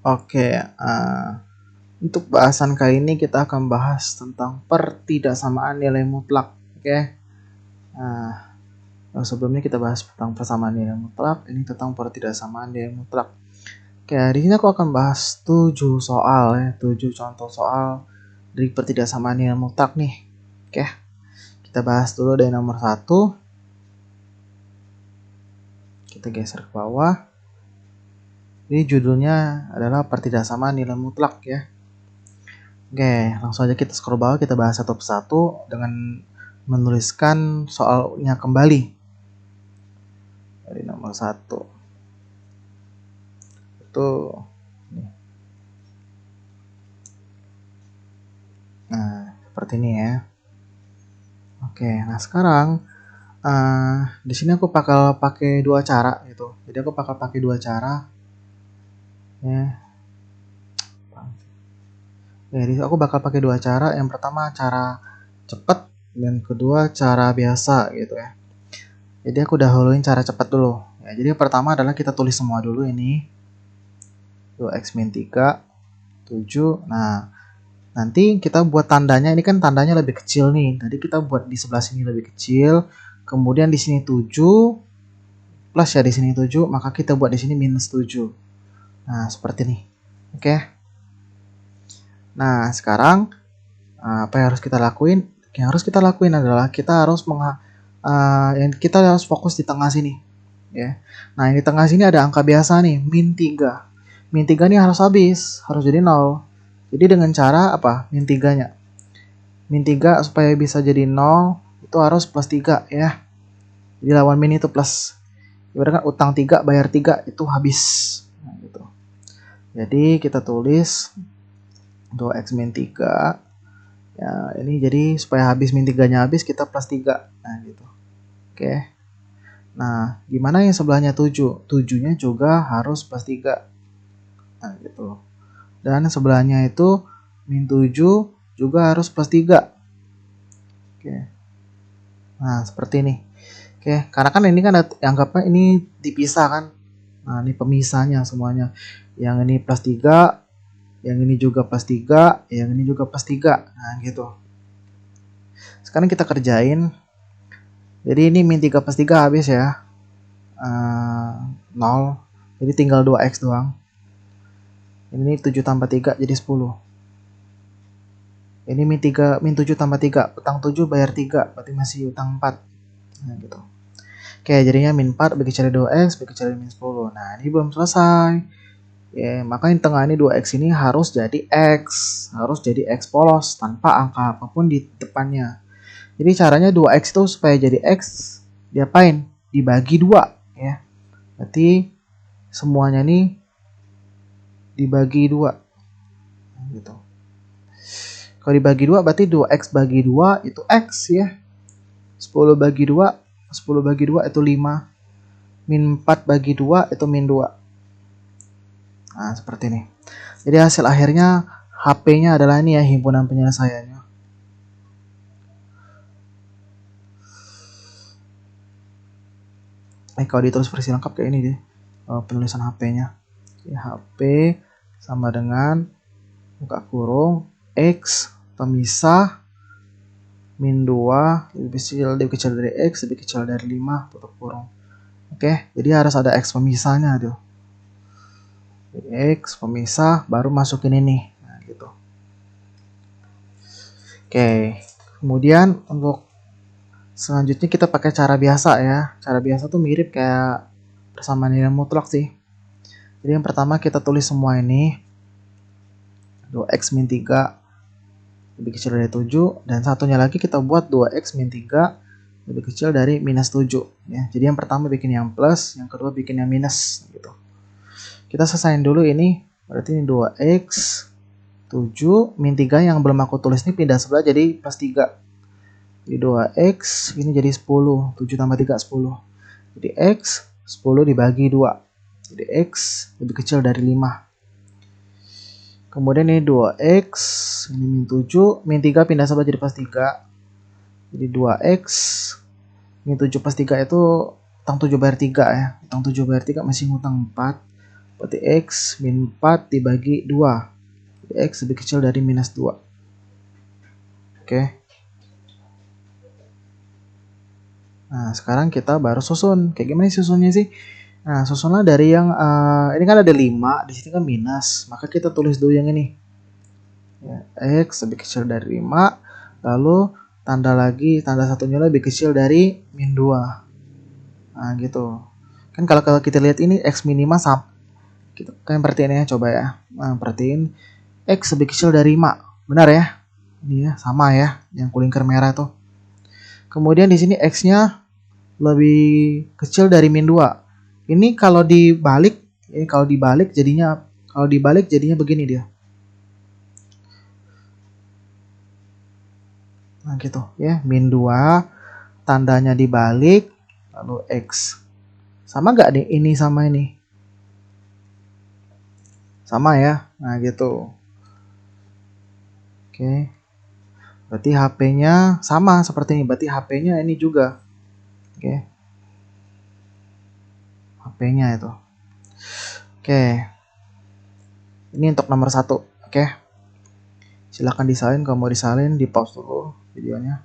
Oke, untuk bahasan kali ini kita akan bahas tentang pertidaksamaan nilai mutlak. Oke, sebelumnya kita bahas tentang persamaan nilai mutlak, ini tentang pertidaksamaan nilai mutlak. Oke, di sini aku akan bahas 7 soal ya, 7 contoh soal dari pertidaksamaan nilai mutlak nih. Oke, kita bahas dulu dari nomor 1. Kita geser ke bawah. Jadi judulnya adalah pertidaksamaan nilai mutlak ya. Oke, langsung aja kita scroll bawah, kita bahas satu persatu dengan menuliskan soalnya kembali. Dari nomor 1. Itu. Nah, seperti ini ya. Oke, nah sekarang di sini aku bakal pakai 2 cara gitu. Jadi aku bakal pakai 2 cara. Ya. Jadi aku bakal pakai 2 cara. Yang pertama cara cepat dan kedua cara biasa gitu ya. Jadi aku dahuluin cara cepat dulu. Ya, jadi yang pertama adalah kita tulis semua dulu ini. 2x min 3, 7. Nah, nanti kita buat tandanya, ini kan tandanya lebih kecil nih. Tadi kita buat di sebelah sini lebih kecil. Kemudian di sini 7 plus ya, di sini 7, maka kita buat di sini minus 7. Nah, seperti ini. Oke. Nah, sekarang apa yang harus kita lakuin? Yang harus kita lakuin adalah kita harus kita harus fokus di tengah sini, ya. Nah, yang di tengah sini ada angka biasa nih, min 3. Min 3 nih harus habis, harus jadi 0. Jadi dengan cara apa? Min 3-nya. Min 3 supaya bisa jadi 0 itu harus plus 3 ya. Jadi lawan min itu plus. Ibaratkan utang 3 bayar 3 itu habis. Nah, gitu. Jadi kita tulis 2x min 3. Ya, ini jadi supaya habis min 3-nya habis kita plus 3. Nah, gitu. Oke. Nah, gimana yang sebelahnya 7? 7-nya juga harus plus 3. Nah, gitu. Dan sebelahnya itu min 7 juga harus plus 3. Oke. Nah, seperti ini. Oke, karena kan ini kan anggapnya ini dipisah kan. Nah, ini pemisahnya semuanya. Yang ini plus 3, yang ini juga plus 3, yang ini juga plus 3. Nah, gitu. Sekarang kita kerjain. Jadi ini min 3 plus 3 habis ya. 0. Jadi tinggal 2x doang. Ini 7 tambah 3 jadi 10. Ini min 7 tambah 3. Utang 7 bayar 3. Berarti masih utang 4. Nah, gitu. Oke, jadinya min 4 bagi cari 2x bagi cari min 10. Nah, ini belum selesai. Ya, maka yang tengah ini 2x ini harus jadi x. Harus jadi x polos tanpa angka apapun di depannya. Jadi caranya 2x itu supaya jadi x, diapain? Dibagi 2 ya. Berarti semuanya nih dibagi 2. Gitu. Kalau dibagi 2 berarti 2x bagi 2 itu x ya. 10 bagi 2, 10 bagi 2 itu 5. Min 4 bagi 2 itu min 2. Nah, seperti ini. Jadi hasil akhirnya HP-nya adalah ini ya, himpunan penyelesaiannya. Kalau ditulis versi lengkap kayak ini deh. Penulisan HP-nya. HP sama dengan buka kurung X pemisah min 2 lebih kecil dari X lebih kecil dari 5 tutup kurung. Oke, jadi harus ada X pemisahnya tuh. X pemisah baru masukin ini. Nah, gitu. Oke, kemudian untuk selanjutnya kita pakai cara biasa ya. Cara biasa tuh mirip kayak persamaan nilai mutlak sih. Jadi yang pertama kita tulis semua ini. 2x min 3 lebih kecil dari 7. Dan satunya lagi kita buat 2x min 3 lebih kecil dari minus 7. Ya. Jadi yang pertama bikin yang plus, yang kedua bikin yang minus. Gitu. Kita selesain dulu ini. Berarti ini 2x 7 min 3 yang belum aku tulis ini pindah sebelah jadi plus 3. Jadi 2x ini jadi 10. 7 tambah 3 10. Jadi x 10 dibagi 2. Jadi x lebih kecil dari 5. Kemudian ini 2x, ini min 7, min 3 pindah sebelah jadi plus 3. Jadi 2x, min 7 plus 3 itu utang 7 bayar 3 ya. Utang 7 bayar 3 masih ngutang 4. Berarti X min 4 dibagi 2. Jadi X lebih kecil dari minus 2. Oke. Nah, sekarang kita baru susun. Kayak gimana susunnya sih? Nah, susunlah dari yang ini kan ada 5, di sini kan minus. Maka kita tulis dulu yang ini. Ya, X lebih kecil dari 5. Lalu tanda satunya lebih kecil dari min 2. Nah, gitu. Kan kalau kita lihat ini X minima sama. Kita kan perhatiin ya, coba ya. Nah, perhatiin X lebih kecil dari 5. Benar ya? Ini ya, sama ya. Yang kulingker merah tuh. Kemudian di sini X-nya lebih kecil dari min 2. Ini kalau dibalik jadinya begini dia. Nah, gitu ya. Min 2 tandanya dibalik lalu X. Sama nggak nih ini sama ini? Sama ya. Nah, gitu. Oke. Berarti HP-nya sama seperti ini. Berarti HP-nya ini juga. Oke. HP-nya itu. Oke. Ini untuk nomor 1. Oke. Silahkan disalin, kalau mau disalin di pause dulu videonya.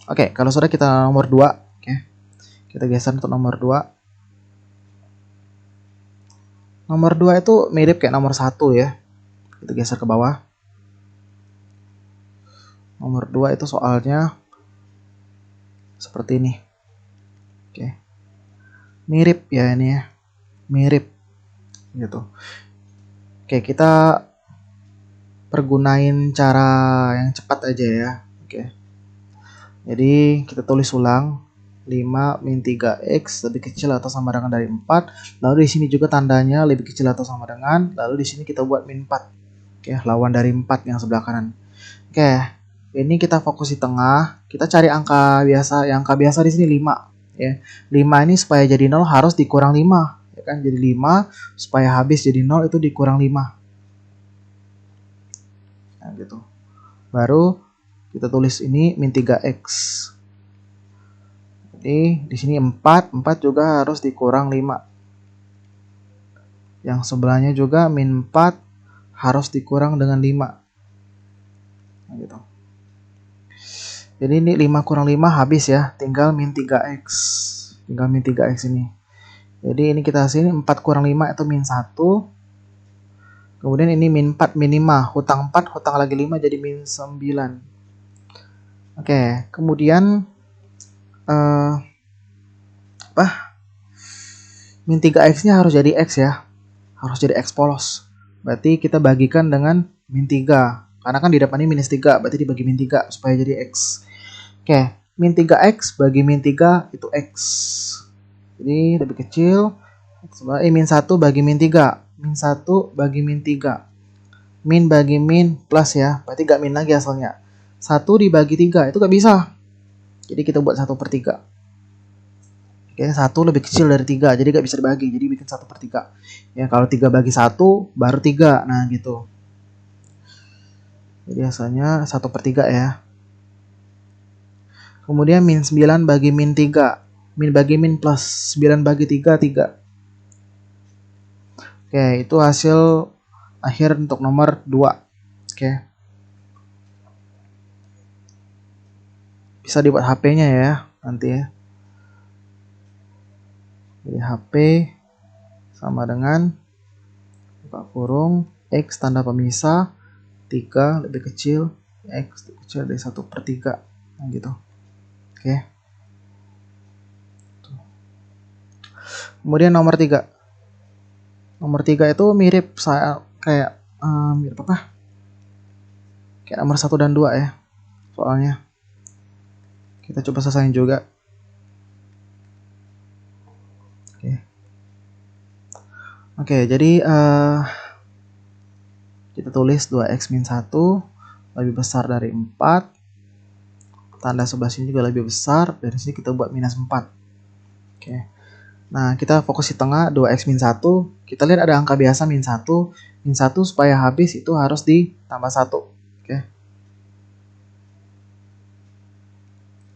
Oke, kalau sudah kita nomor 2. Oke. Kita geser untuk nomor 2. Nomor 2 itu mirip kayak nomor 1 ya. Kita geser ke bawah. Nomor 2 itu soalnya seperti ini. Oke. Mirip ya ini ya. Mirip gitu. Oke, kita pergunain cara yang cepat aja ya. Oke. Jadi kita tulis ulang 5 min 3x lebih kecil atau sama dengan dari 4. Lalu di sini juga tandanya lebih kecil atau sama dengan. Lalu di sini kita buat min 4. Oke, lawan dari 4 yang sebelah kanan. Oke, ini kita fokus di tengah. Kita cari angka biasa. Yang angka biasa di sini 5. Ya. 5 ini supaya jadi 0 harus dikurang 5. Ya kan? Jadi 5 supaya habis jadi 0 itu dikurang 5. Nah, gitu. Baru kita tulis ini min 3x. Jadi di sini 4 juga harus dikurang 5. Yang sebelahnya juga min 4 harus dikurang dengan 5. Nah, gitu. Jadi ini 5 kurang 5 habis ya, tinggal min 3x. Tinggal min 3x ini. Jadi ini kita sini 4 kurang 5 itu min 1. Kemudian ini min 4 min 5, hutang 4 hutang lagi 5 jadi min 9. Oke, kemudian min 3x-nya harus jadi x ya. Harus jadi x polos. Berarti kita bagikan dengan min 3. Karena kan di depan ini minus 3, berarti dibagi min 3 supaya jadi x. Oke, min 3x bagi min 3 itu x. Jadi lebih kecil. Min 1 bagi min 3. Min 1 bagi min 3. Min bagi min plus ya. Berarti gak min lagi hasilnya. 1 dibagi 3 itu gak bisa. Jadi kita buat 1/3. Oke, 1 lebih kecil dari 3. Jadi gak bisa dibagi. Jadi bikin 1/3. Ya, kalau 3 bagi 1 baru 3. Nah, gitu. Jadi hasilnya 1/3 ya. Kemudian min 9 bagi min 3. Min bagi min plus. 9 bagi 3, 3. Oke, itu hasil akhir untuk nomor 2. Oke. Bisa dibuat HP-nya ya, nanti ya. Jadi HP sama dengan buka kurung X tanda pemisah 3 lebih kecil X lebih kecil dari 1/3. Nah, gitu. Oke. Kemudian nomor 3. Nomor 3 itu mirip kayak mirip apa? Kayak nomor 1 dan 2 ya. Soalnya kita coba selesaiin juga. Oke, jadi kita tulis 2x min 1 lebih besar dari 4. Tanda sebelah sini juga lebih besar. Dari sini kita buat minus 4. Oke. Nah, kita fokus di tengah 2x min 1. Kita lihat ada angka biasa min 1. Min 1 supaya habis itu harus ditambah 1. Oke.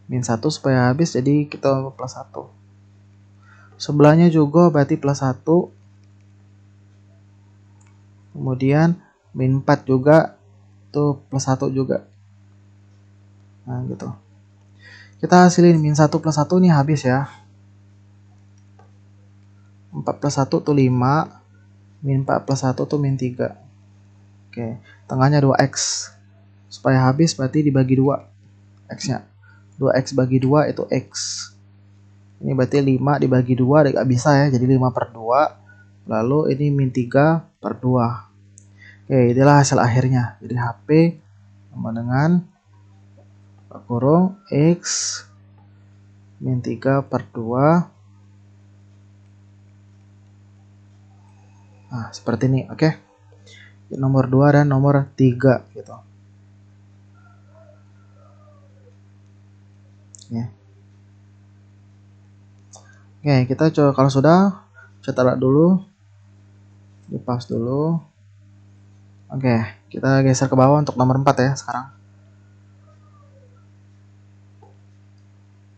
Min 1 supaya habis jadi kita plus 1. Sebelahnya juga berarti plus 1. Kemudian min 4 juga. Tuh plus 1 juga. Nah gitu. Kita hasilin min 1 plus 1 ini habis ya. 4 plus 1 tuh 5. Min 4 plus 1 tuh min 3. Oke, tengahnya 2x. Supaya habis berarti dibagi 2 x-nya. 2x bagi 2 itu x. Ini berarti 5 dibagi 2 gak bisa ya, jadi 5 per 2. Lalu ini min 3 per 2. Oke, inilah hasil akhirnya. Jadi HP sama dengan kurung x min 3 per 2. Nah, seperti ini, oke. Nomor 2 dan nomor 3 gitu. Ya. Oke, kita coba kalau sudah cetak dulu. Di pause dulu. Oke, kita geser ke bawah untuk nomor 4 ya sekarang.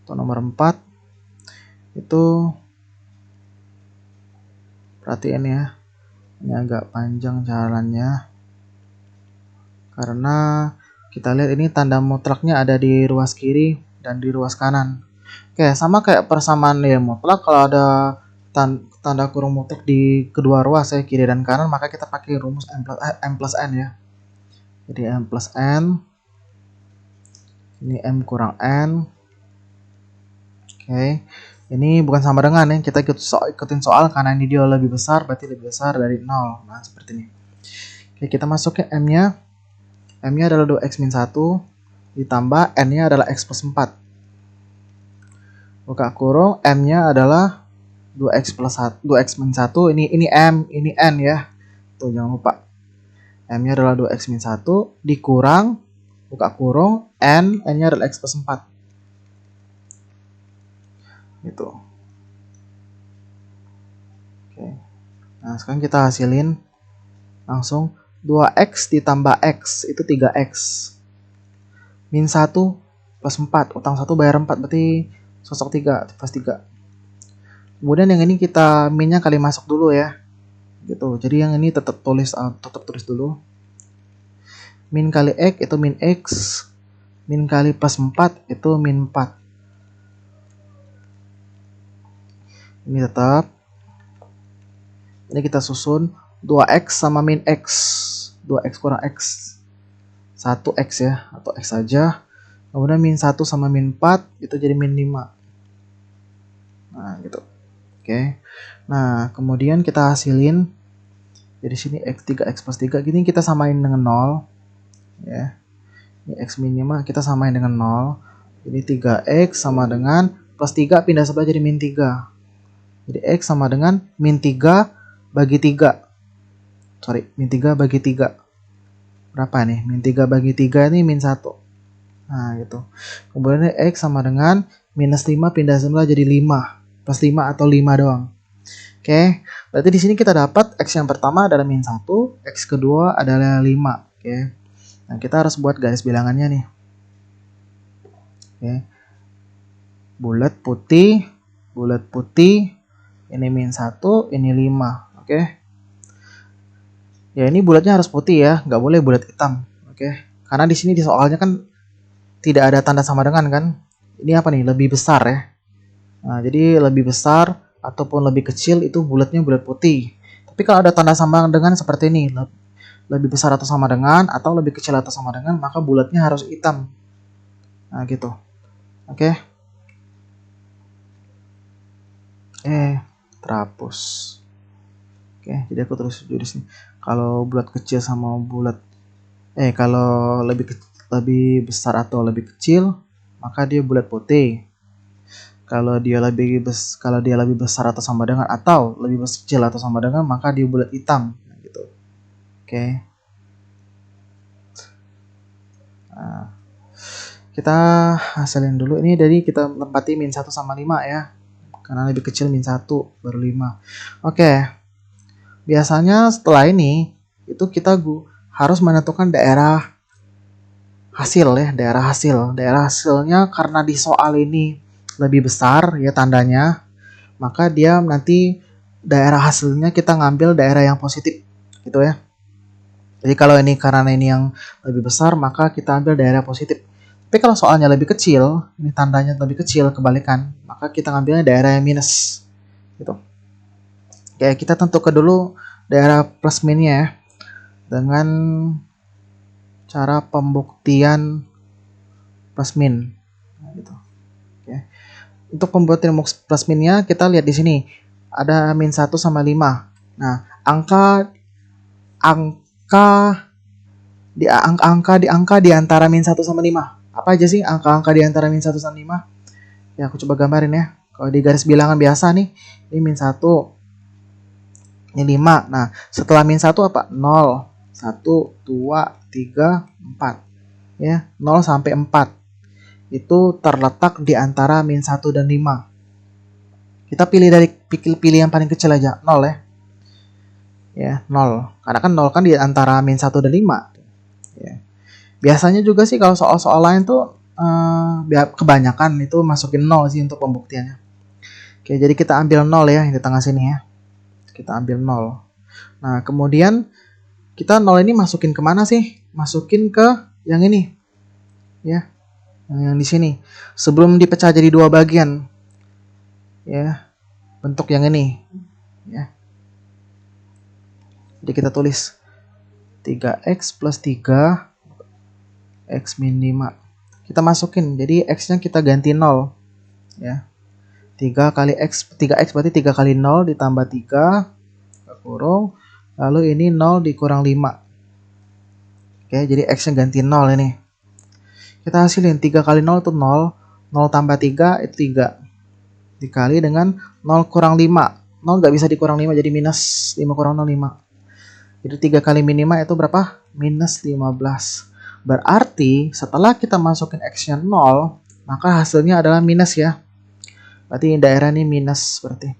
Untuk nomor 4 itu perhatiin ya. Ini agak panjang jalannya. Karena kita lihat ini tanda mutlaknya ada di ruas kiri dan di ruas kanan. Oke, sama kayak persamaan ya mutlak, kalau ada tanda kurung mutlak di kedua ruas ya, kiri dan kanan, maka kita pakai rumus m plus n ya. Jadi m plus n. Ini m kurang n. Oke. Ini bukan sama dengan ya, kita ikutin soal karena ini dia lebih besar, berarti lebih besar dari 0. Nah, seperti ini. Oke, kita masuk ke M-nya. M-nya adalah 2x min 1, ditambah N-nya adalah x plus 4. Buka kurung, M-nya adalah 2x plus 1, 2x min 1, ini M, ini N ya. Tuh, jangan lupa. M-nya adalah 2x min 1, dikurang, buka kurung, N-nya adalah x plus 4. Gitu. Oke. Nah, sekarang kita hasilin langsung 2x ditambah x itu 3x. Min 1 plus 4, utang 1 bayar 4, berarti sosok 3 plus 3. Kemudian yang ini kita minnya kali masuk dulu ya. Gitu. Jadi yang ini tetap tulis dulu. Min kali x itu min x. Min kali plus 4 itu min 4. Ini tetap. Ini kita susun 2x sama min x. 2x kurang x. 1x ya, atau x saja. Kemudian min 1 sama min 4 itu jadi min 5. Nah, gitu. Oke. Nah, kemudian kita hasilin jadi sini x 3x plus 3 gini kita samain dengan 0 ya. Ini x min 5 kita samain dengan 0. Jadi 3x sama dengan plus 3 pindah sebelah jadi min 3. Jadi x sama dengan min 3 bagi 3. Sorry, min 3 bagi 3. Berapa nih? Min 3 bagi 3 ini min 1. Nah, gitu. Kemudian x sama dengan minus 5 pindah sebelah jadi 5. Plus 5 atau 5 doang. Oke, berarti di sini kita dapat x yang pertama adalah min 1, x kedua adalah 5. Oke. Nah, kita harus buat garis bilangannya nih. Oke. Bulat putih, ini min 1, ini 5. Oke. Ya, ini bulatnya harus putih ya, nggak boleh bulat hitam. Oke. Karena di sini di soalnya kan tidak ada tanda sama dengan kan. Ini apa nih? Lebih besar ya. Nah, jadi lebih besar ataupun lebih kecil itu bulatnya bulat putih. Tapi kalau ada tanda sama dengan seperti ini, lebih besar atau sama dengan, atau lebih kecil atau sama dengan, maka bulatnya harus hitam. Nah, gitu. Oke. Terhapus. Oke, jadi aku terus di sini. Kalau bulat kecil sama bulat kalau lebih besar atau lebih kecil, maka dia bulat putih. Kalau dia lebih besar atau sama dengan, atau lebih kecil atau sama dengan, maka dia bulat hitam. Nah, gitu. Oke. Nah, kita hasilin dulu. Ini dari kita tempati min 1 sama 5 ya. Karena lebih kecil min 1 baru 5. Oke. Biasanya setelah ini itu kita harus menentukan daerah hasil ya, daerah hasil. Daerah hasilnya karena di soal ini lebih besar ya tandanya, maka dia nanti daerah hasilnya kita ngambil daerah yang positif gitu ya. Jadi kalau ini karena ini yang lebih besar, maka kita ambil daerah positif. Tapi kalau soalnya lebih kecil, ini tandanya lebih kecil, kebalikan, maka kita ngambilnya daerah yang minus gitu. Oke, kita tentukan dulu daerah plus minnya ya, dengan cara pembuktian plus min gitu. Oke. Untuk pembuktian plus minnya kita lihat di sini ada min 1 sama 5. Nah, angka di antara min 1 sama 5. Apa aja sih angka-angka di antara min 1 sama 5? Ya, aku coba gambarin ya. Kalau di garis bilangan biasa nih, ini min 1, ini 5. Nah, setelah min 1 apa? 0, 1, 2, 3, 4. Ya, 0 sampai 4. Itu terletak di antara min 1 dan 5. Kita pilih yang paling kecil aja, 0 ya. Ya, 0. Karena kan 0 kan di antara min 1 dan 5. Ya. Biasanya juga sih kalau soal-soal lain tuh kebanyakan itu masukin 0 sih untuk pembuktiannya. Oke, jadi kita ambil 0 ya di tengah sini ya. Kita ambil 0. Nah, kemudian kita 0 ini masukin kemana sih? Masukin ke yang ini. Ya, yang di sini. Sebelum dipecah jadi dua bagian. Ya, bentuk yang ini. Ya. Jadi kita tulis 3x plus 3 x min 5. Kita masukin. Jadi x-nya kita ganti 0. Ya. 3 kali x, 3x berarti 3 kali 0 ditambah 3 kurung, lalu ini 0 dikurang 5. Oke, jadi x-nya ganti 0 ini. Kita hasilin 3 kali 0 itu 0, 0 tambah 3 itu 3. Dikali dengan 0 kurang 5. 0 nggak bisa dikurang 5 jadi minus 5 kurang 0 5. Jadi 3 kali min 5 itu berapa? Minus 15. Berarti setelah kita masukin x-nya 0, maka hasilnya adalah minus ya. Berarti daerah ini minus berarti.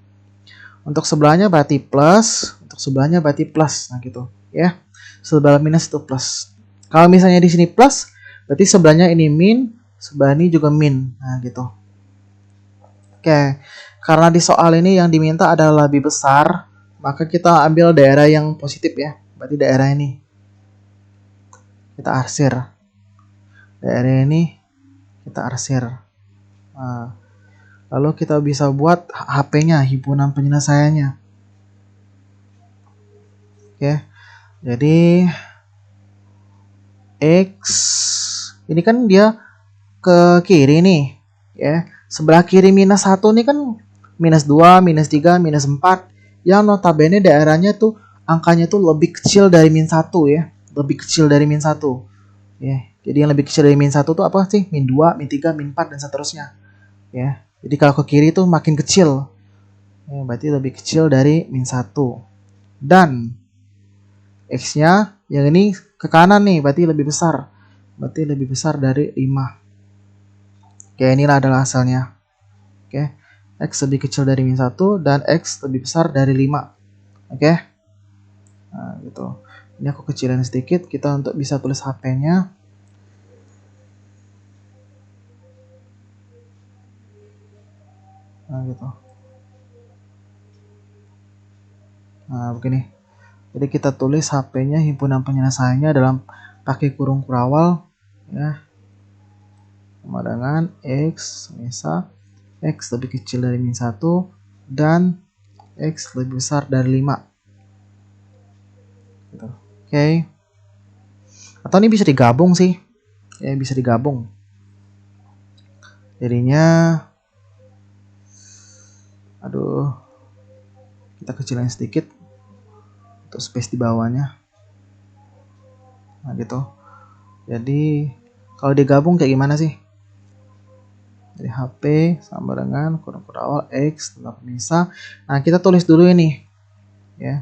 Untuk sebelahnya berarti plus, untuk sebelahnya berarti plus. Nah gitu ya. Sebelah minus itu plus. Kalau misalnya di sini plus, berarti sebelahnya ini min, sebelah ini juga min. Nah gitu. Oke, karena di soal ini yang diminta adalah lebih besar, maka kita ambil daerah yang positif ya. Berarti daerah ini. Kita arsir. Daerah ini kita arsir. Nah, lalu kita bisa buat HP-nya, himpunan penyelesaiannya. Oke, jadi X ini kan dia ke kiri nih, ya. Sebelah kiri minus 1 nih kan minus 2, minus 3, minus 4. Yang notabene daerahnya tuh angkanya tuh lebih kecil dari min 1 ya. Lebih kecil dari min 1. Ya. Jadi yang lebih kecil dari min 1 tuh apa sih? Min 2, min 3, min 4 dan seterusnya. Ya. Jadi kalau ke kiri tuh makin kecil. Ya, berarti lebih kecil dari min 1. Dan X-nya yang ini ke kanan nih, berarti lebih besar. Berarti lebih besar dari 5. Oke, inilah adalah hasilnya. Oke. X lebih kecil dari min 1 dan X lebih besar dari 5. Oke. Nah, gitu. Ini aku kecilin sedikit kita untuk bisa tulis HP-nya. Nah, gitu. Nah, begini. Jadi kita tulis HP-nya himpunan penyelesaiannya dalam pakai kurung kurawal ya. Sama dengan X misal X lebih kecil dari min 1 dan X lebih besar dari 5. Gitu. Oke. Atau ini bisa digabung sih. Ya, bisa digabung. Jadinya aduh. Kita kecilin sedikit untuk space di bawahnya. Nah, gitu. Jadi kalau digabung kayak gimana sih? Jadi HP sama dengan kurung kurawal X tetap bisa. Nah, kita tulis dulu ini. Ya.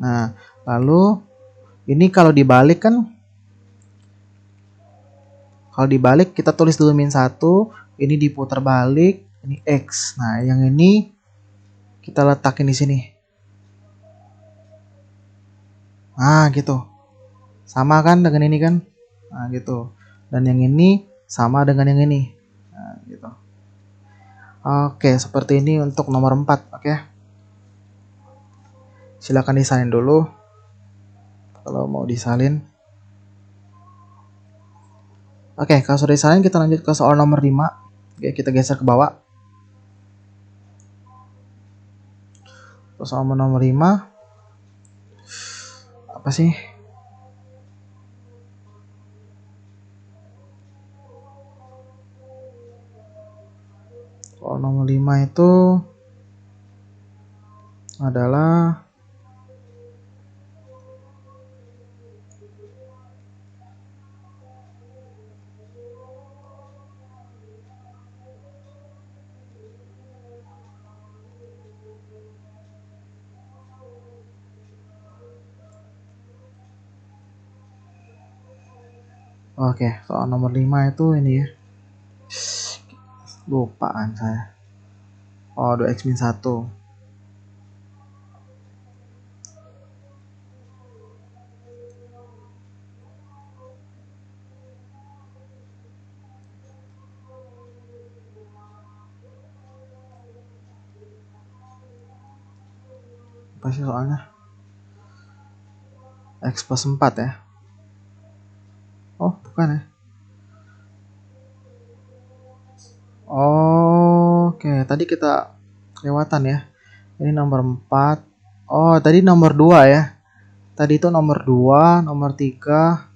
Nah, lalu ini kalau dibalik kan, kalau dibalik kita tulis dulu min 1, ini diputar balik, ini X. Nah, yang ini kita letakin di sini. Nah, gitu. Sama kan dengan ini kan? Nah, gitu. Dan yang ini sama dengan yang ini. Nah, gitu. Oke, seperti ini untuk nomor 4. Oke. Silakan disalin dulu. Kalau mau disalin. Oke, kalau sudah disalin kita lanjut ke soal nomor 5. Oke, kita geser ke bawah. Soal nomor 5. Apa sih? Soal nomor 5 itu adalah oke, soal nomor 5 itu ini ya. Lupaan saya. Oh, 2x min 1. Apa sih soalnya? X plus 4 ya. Oh, bukan ya. Oke, tadi kita kelewatan ya. Ini nomor 4. Oh, tadi nomor 2 ya. Tadi itu nomor 2, nomor 3,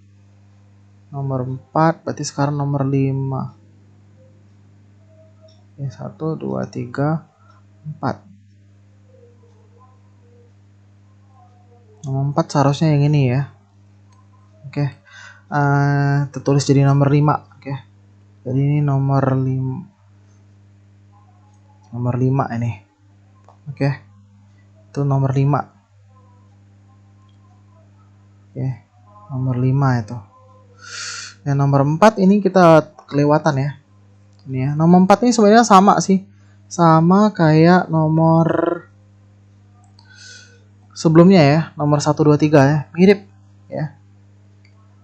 nomor 4, berarti sekarang nomor 5. Oke, 1, 2, 3, 4. Nomor 4 seharusnya yang ini ya. Oke. Tertulis jadi nomor 5. Oke. Jadi ini nomor 5. Nomor 5 ini. Oke. Itu nomor 5. Oke. Nomor 5 itu. Yang nomor 4 ini kita kelewatan ya. Ini ya. Nomor 4 ini sebenarnya sama sih. Sama kayak nomor sebelumnya ya. Nomor 1, 2, 3 ya. Mirip ya.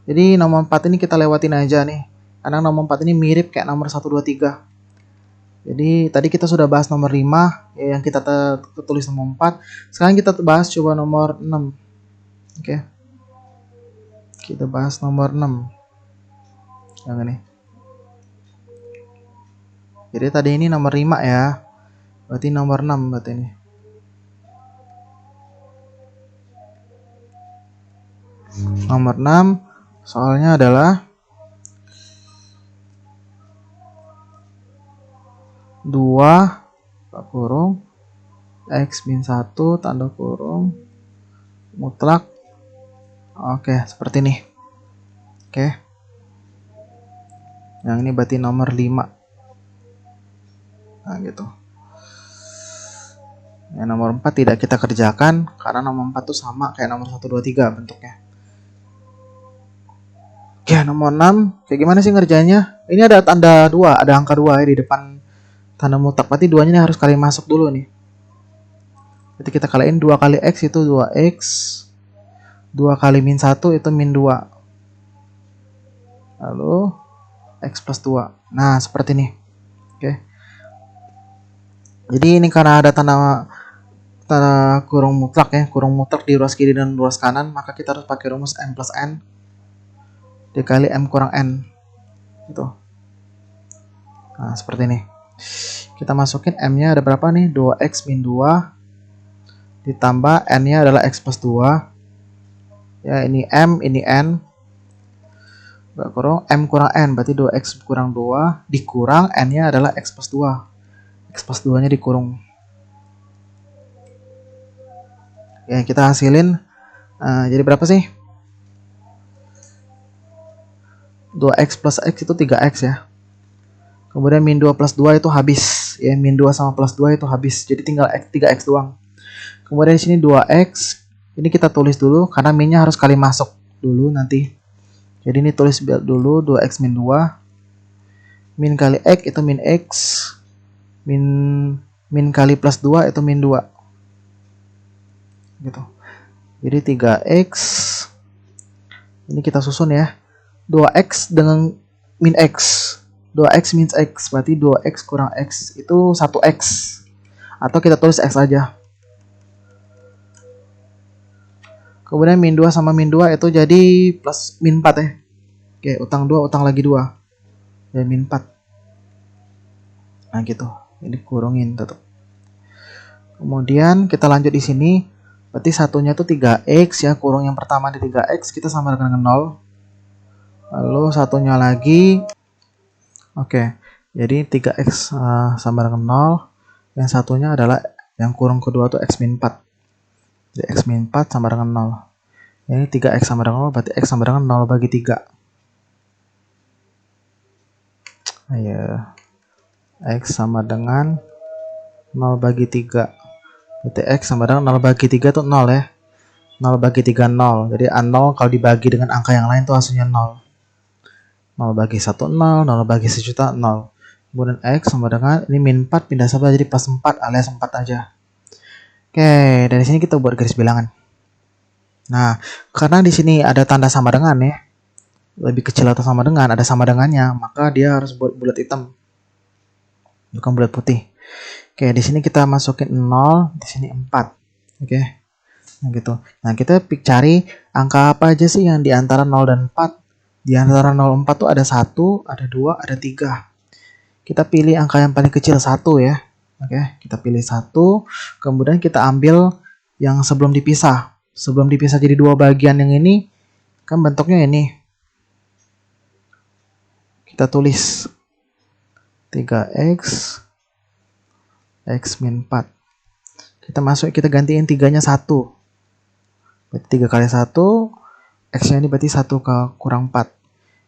Jadi nomor 4 ini kita lewatin aja nih. Karena nomor 4 ini mirip kayak nomor 1, 2, 3. Jadi tadi kita sudah bahas nomor 5 ya, yang kita tulis nomor 4. Sekarang kita bahas coba nomor 6. Oke. Kita bahas nomor 6. Yang ini. Jadi tadi ini nomor 5 ya. Berarti nomor 6 berarti ini. Nomor 6 soalnya adalah 2 kurung X min 1 tanda kurung mutlak. Oke, seperti ini. Oke. Yang ini berarti nomor 5. Nah, gitu. Yang nomor 4 tidak kita kerjakan karena nomor 4 tuh sama kayak nomor 1, 2, 3 bentuknya. Oke, nomor 6. Kayak gimana sih ngerjainnya? Ini ada tanda 2, ada angka 2 ya di depan tanda mutlak. Berarti 2-nya ini harus kali masuk dulu nih. Jadi kita kaliin 2 kali X itu 2X. 2 kali min 1 itu min 2. Lalu X plus 2. Nah, seperti ini. Oke. Jadi ini karena ada tanda kurung mutlak ya. Kurung mutlak di ruas kiri dan ruas kanan. Maka kita harus pakai rumus M plus N dikali M kurang N. Gitu. Nah, seperti ini. Kita masukin M-nya ada berapa nih? 2X min 2. Ditambah N-nya adalah X plus 2. Ya, ini M, ini N. Kurang M kurang N. Berarti 2X kurang 2. Dikurang N-nya adalah X plus 2. X plus 2-nya dikurung. Ya, kita hasilin. Jadi berapa sih? 2X plus X itu 3X ya. Kemudian min 2 plus 2 itu habis. Ya, min 2 sama plus 2 itu habis. Jadi tinggal 3X doang. Kemudian di sini 2X. Ini kita tulis dulu karena minnya harus kali masuk dulu nanti. Jadi ini tulis dulu 2X min 2. Min kali X itu min X. Min kali plus 2 itu min 2. Gitu. Jadi 3X. Ini kita susun ya. 2X dengan min X. 2x means x, berarti 2x kurang x itu 1x. Atau kita tulis x aja. Kemudian min 2 sama min 2 itu jadi plus min 4 ya. Oke, utang 2, utang lagi 2. Ya min 4. Nah gitu. Ini kurungin tetap. Kemudian kita lanjut di sini. Berarti satunya itu 3x ya, kurung yang pertama di 3x kita sama dengan 0. Lalu satunya lagi. Oke. Jadi 3x sama dengan 0. Yang satunya adalah yang kurung kedua itu x min 4. Jadi x min 4 sama dengan 0. Ini 3x sama dengan 0, berarti x sama dengan 0 bagi 3. Ayo. X sama dengan 0 bagi 3. Berarti x sama dengan 0 bagi 3 itu 0 ya. 0 bagi 3 0. Jadi A0 kalau dibagi dengan angka yang lain itu hasilnya 0. 0 bagi 1 0, 0 bagi 1 juta 0. Kemudian x sama dengan ini min 4 pindah saja jadi plus 4 alias 4 aja. Oke, dari sini kita buat garis bilangan. Nah, karena di sini ada tanda sama dengan ya. Lebih kecil atau sama dengan, ada sama dengannya, maka dia harus buat bulat hitam. Bukan bulat putih. Oke, di sini kita masukin 0, di sini 4. Oke. Nah, gitu. Nah, kita cari angka apa aja sih yang di antara 0 dan 4. Di antara 0 dan 4 tuh ada 1, ada 2, ada 3. Kita pilih angka yang paling kecil 1 ya. Oke, kita pilih 1, kemudian kita ambil yang sebelum dipisah. Sebelum dipisah jadi dua bagian yang ini, kan bentuknya ini. Kita tulis 3x x min 4. Kita gantiin 3-nya 1. Berarti 3 kali 1, x-nya ini berarti 1 kurang 4.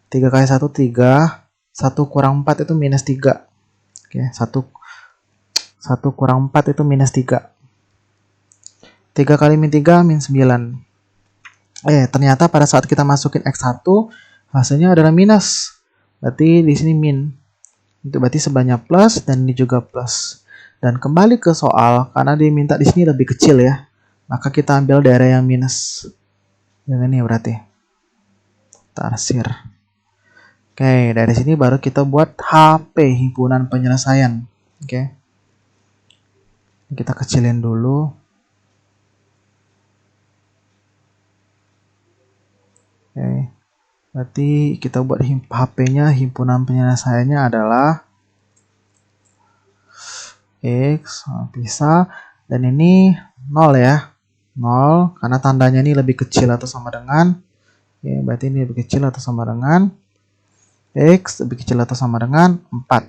3 kali 1, 3. 1 kurang 4 itu minus 3. Oke, 1 kurang 4 itu minus 3. 3 kali min 3, min 9. Ternyata pada saat kita masukin x1, hasilnya adalah minus. Berarti di sini min. Itu berarti sebelahnya plus dan ini juga plus. Dan kembali ke soal, karena diminta di sini lebih kecil ya, maka kita ambil daerah yang minus. Yang ini berarti tarsir. Oke, dari sini baru kita buat HP, himpunan penyelesaian. Oke. Kita kecilin dulu. Oke. Berarti kita buat HP-nya, himpunan penyelesaiannya adalah X bisa, dan ini 0 ya, 0 karena tandanya ini lebih kecil atau sama dengan ya, berarti ini lebih kecil atau sama dengan X lebih kecil atau sama dengan 4.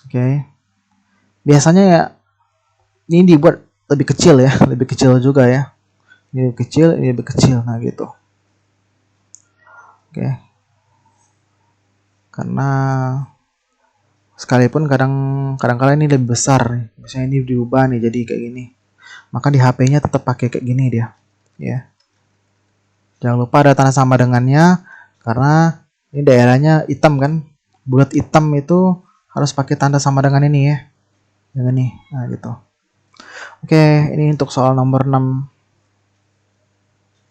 Oke, biasanya ya ini dibuat lebih kecil ya, lebih kecil juga ya, ini lebih kecil, ini lebih kecil, nah gitu. Oke, karena sekalipun kadang-kala ini lebih besar, misalnya ini diubah nih jadi kayak gini, maka di HP-nya tetap pakai kayak gini dia, ya. Jangan lupa ada tanda sama dengannya, karena ini daerahnya hitam kan, bulat hitam itu harus pakai tanda sama dengan ini ya, dengan ini, nah gitu. Oke, ini untuk soal nomor 6.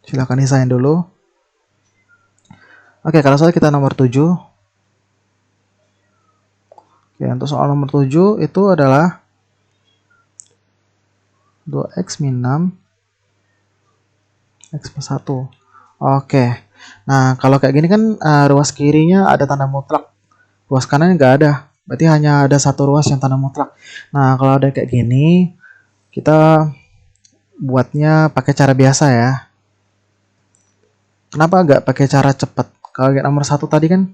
Silahkan disain dulu. Oke, kalau soal kita nomor 7. Oke, untuk soal nomor 7 itu adalah 2x min 6 x plus 1. Oke, nah kalau kayak gini kan ruas kirinya ada tanda mutlak, ruas kanan nggak ada, berarti hanya ada satu ruas yang tanda mutlak. Nah kalau ada kayak gini, kita buatnya pakai cara biasa ya. Kenapa nggak pakai cara cepat? Kalau kayak nomor 1 tadi kan,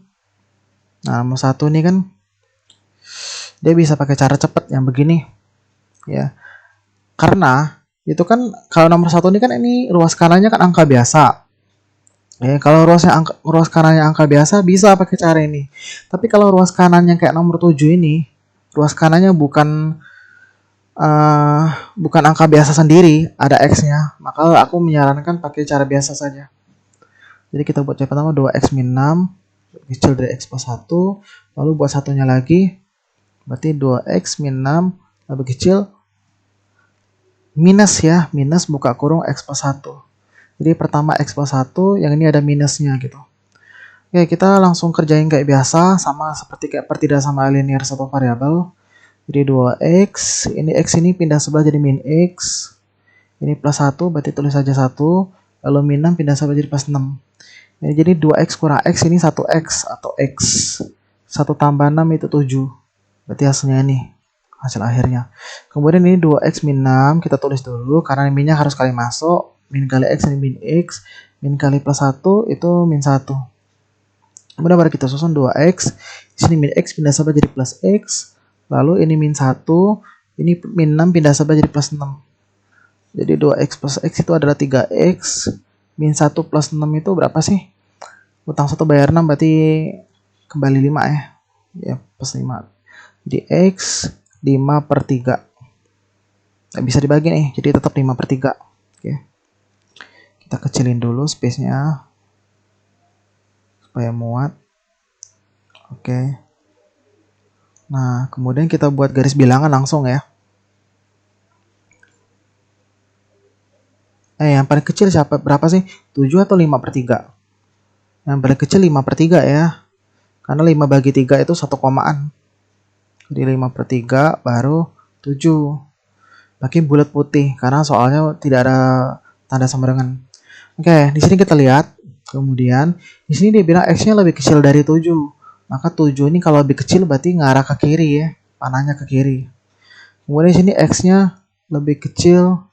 nah nomor 1 ini kan dia bisa pakai cara cepat yang begini ya, karena itu kan kalau nomor 1 ini kan ini ruas kanannya kan angka biasa ya. Kalau ruas kanannya angka biasa bisa pakai cara ini, tapi kalau ruas kanannya kayak nomor 7 ini, ruas kanannya bukan angka biasa sendiri, ada x-nya, maka aku menyarankan pakai cara biasa saja. Jadi kita buat yang pertama 2x min 6 kecil dari x plus 1, lalu buat satunya lagi, berarti 2x min 6 lebih kecil minus ya, minus buka kurung x plus 1. Jadi pertama x plus 1, yang ini ada minusnya gitu. Oke, kita langsung kerjain kayak biasa, sama seperti kayak pertidak sama linear satu variabel. Jadi 2x, ini x ini pindah sebelah jadi min x. Ini plus 1, berarti tulis saja 1. Lalu min 6 pindah sebelah jadi plus 6. Jadi 2x kurang x ini 1x atau x. 1 tambah 6 itu 7. Berarti hasilnya ini, hasil akhirnya. Kemudian ini 2x min 6, kita tulis dulu karena minnya harus kali masuk. Min kali x ini min x, min kali plus 1 itu min 1. Kemudian baru kita susun 2x, di sini min x pindah sebelah jadi plus x. Lalu ini min 1, ini min 6 pindah sebelah jadi plus 6. Jadi 2x plus x itu adalah 3x. Min 1 plus 6 itu berapa sih? Utang 1 bayar 6 berarti kembali 5 ya. Ya, plus 5. Jadi x 5 per 3. Nggak bisa dibagi nih, jadi tetap 5 per 3. Oke. Kita kecilin dulu space-nya. Supaya muat. Oke. Nah, kemudian kita buat garis bilangan langsung ya. Yang paling kecil siapa? Berapa sih? 7 atau 5 per 3? Yang paling kecil 5 per 3 ya. Karena 5 bagi 3 itu 1 komaan. Jadi 5 per 3 baru 7. Pakai bulat putih karena soalnya tidak ada tanda sama dengan. Oke, di sini kita lihat. Kemudian di sini dia bilang x-nya lebih kecil dari 7. Maka 7 ini kalau lebih kecil berarti ngarah ke kiri ya. Panahnya ke kiri. Kemudian di sini x-nya lebih kecil.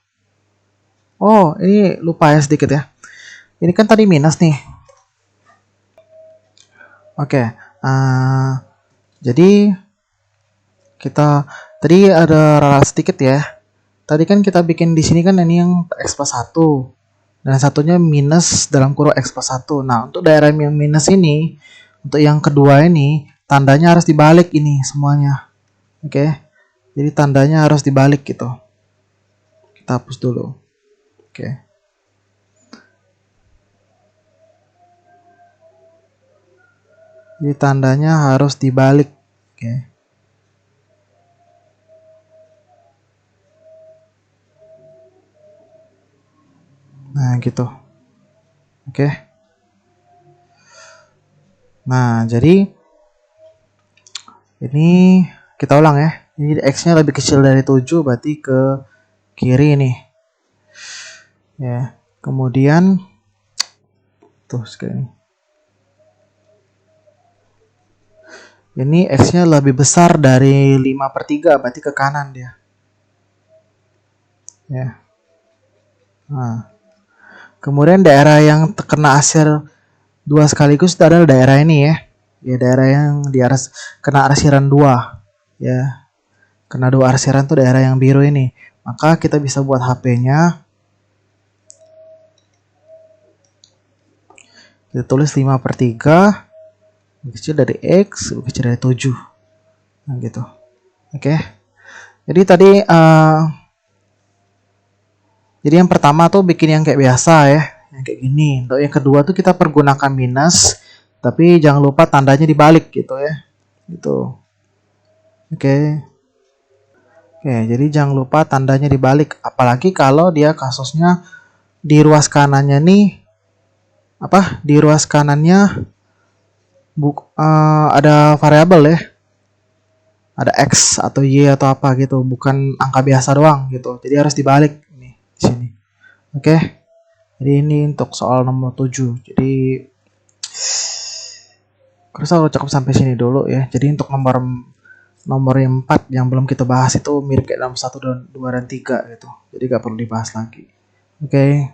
Oh, ini lupa ya sedikit ya. Ini kan tadi minus nih. Oke. Jadi kita tadi ada ralat sedikit ya. Tadi kan kita bikin di sini kan ini yang x plus 1. Dan satunya minus dalam kurung x plus 1. Nah, untuk daerah yang minus ini, untuk yang kedua ini, tandanya harus dibalik ini semuanya. Oke. Jadi tandanya harus dibalik gitu. Kita hapus dulu. Oke. Jadi tandanya harus dibalik. Oke. Nah, gitu. Oke. Nah, jadi ini kita ulang ya. Ini x-nya lebih kecil dari 7 berarti ke kiri nih. Ya. Kemudian tuh sekali. Ini x-nya lebih besar dari 5 per 3 berarti ke kanan dia. Ya. Nah. Kemudian daerah yang terkena arsiran 2 sekaligus itu adalah daerah ini ya. Ya, daerah yang di aras kena arsiran 2. Ya. Kena 2 arsiran tuh daerah yang biru ini. Maka kita bisa buat HP-nya. Kita tulis 5 per 3. Lebih kecil dari X, lebih kecil dari 7. Nah gitu. Oke. Jadi tadi jadi yang pertama tuh bikin yang kayak biasa ya, yang kayak gini. Untuk yang kedua tuh kita pergunakan minus, tapi jangan lupa tandanya dibalik gitu ya. Gitu. Oke. Oke, jadi jangan lupa tandanya dibalik. Apalagi kalau dia kasusnya di ruas kanannya nih, di ruas kanannya ada variabel ya. Ada X atau Y atau apa gitu, bukan angka biasa doang gitu. Jadi harus dibalik nih di sini. Oke. Jadi ini untuk soal nomor 7. Jadi kurasa udah cukup sampai sini dulu ya. Jadi untuk nomor yang 4 yang belum kita bahas itu mirip kayak dalam 1 dan 2 dan 3 gitu. Jadi gak perlu dibahas lagi. Oke.